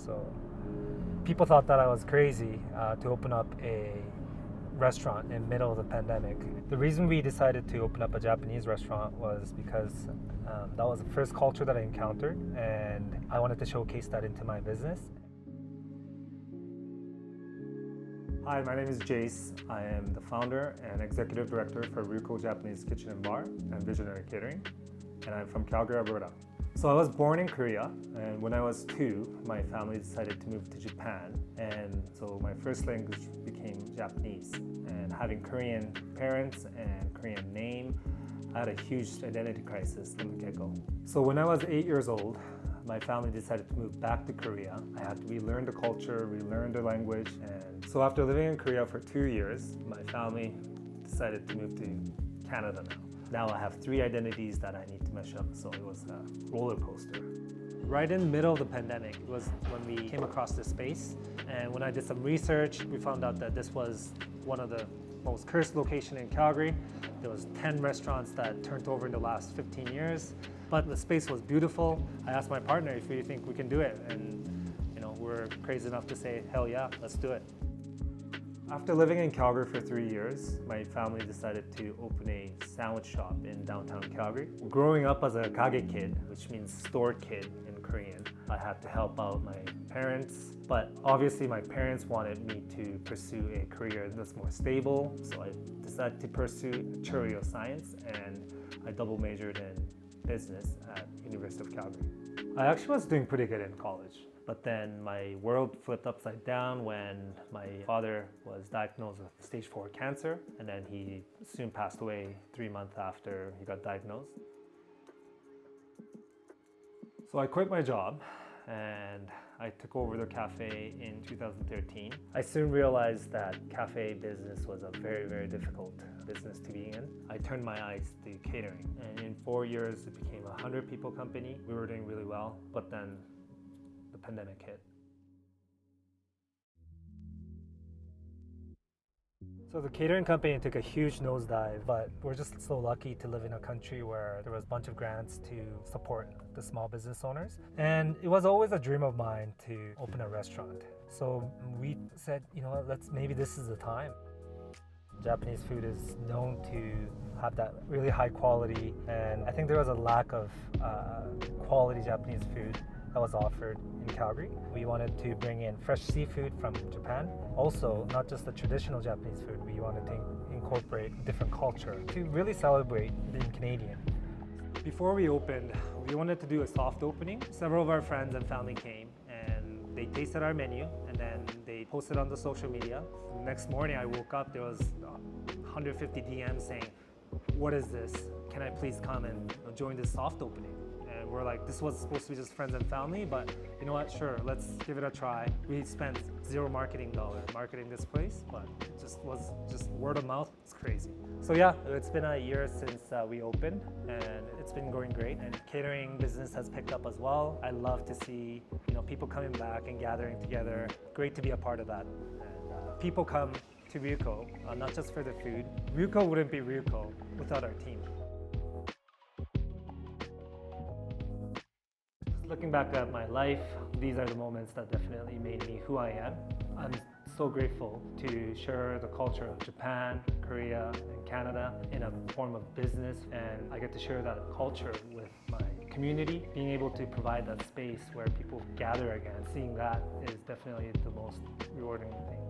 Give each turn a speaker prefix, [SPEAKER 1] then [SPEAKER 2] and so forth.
[SPEAKER 1] So people thought that I was crazy to open up a restaurant in the middle of the pandemic. The reason we decided to open up a Japanese restaurant was because that was the first culture that I encountered, and I wanted to showcase that into my business. Hi, my name is Jase. I am the founder and executive director for Ryuko Japanese Kitchen Bar and Visionary Catering, and I'm from Calgary, Alberta. So I was born in Korea, and when I was 2, my family decided to move to Japan, and so my first language became Japanese. And having Korean parents and Korean name, I had a huge identity crisis from the get-go. So when I was 8 years old, my family decided to move back to Korea. I had to relearn the culture, relearn the language, and so after living in Korea for 2 years, my family decided to move to Canada now. Now I have 3 identities that I need to mesh up, so it was a roller coaster. Right in the middle of the pandemic was when we came across this space, and when I did some research, we found out that this was one of the most cursed locations in Calgary. There was 10 restaurants that turned over in the last 15 years, but the space was beautiful. I asked my partner if we think we can do it, and we're crazy enough to say, hell yeah, let's do it. After living in Calgary for 3 years, my family decided to open a sandwich shop in downtown Calgary. Growing up as a kage kid, which means store kid in Korean, I had to help out my parents, but obviously my parents wanted me to pursue a career that's more stable, so I decided to pursue entrepreneurial science, and I double majored in business at University of Calgary. I actually was doing pretty good in college. But then my world flipped upside down when my father was diagnosed with stage 4 cancer, and then he soon passed away 3 months after he got diagnosed. So I quit my job and I took over the cafe in 2013. I soon realized that cafe business was a very, very difficult business to be in. I turned my eyes to catering, and in 4 years it became a 100 people company. We were doing really well, but then the pandemic hit. So the catering company took a huge nosedive, but we're just so lucky to live in a country where there was a bunch of grants to support the small business owners. And it was always a dream of mine to open a restaurant. So we said, maybe this is the time. Japanese food is known to have that really high quality, and I think there was a lack of quality Japanese food that was offered in Calgary. We wanted to bring in fresh seafood from Japan. Also, not just the traditional Japanese food, we wanted to incorporate different culture to really celebrate being Canadian. Before we opened, we wanted to do a soft opening. Several of our friends and family came and they tasted our menu, and then they posted on the social media. The next morning I woke up, there was 150 DMs saying, "What is this? Can I please come and join this soft opening?" And we're like, this was supposed to be just friends and family, but you know what, sure, let's give it a try. We spent $0 marketing this place, but it was just word of mouth. It's crazy. So yeah, it's been a year since we opened, and it's been going great. And catering business has picked up as well. I love to see people coming back and gathering together. Great to be a part of that. And people come to Ryuko, not just for the food. Ryuko wouldn't be Ryuko without our team. Looking back at my life, these are the moments that definitely made me who I am. I'm so grateful to share the culture of Japan, Korea, and Canada in a form of business, and I get to share that culture with my community. Being able to provide that space where people gather again, seeing that is definitely the most rewarding thing.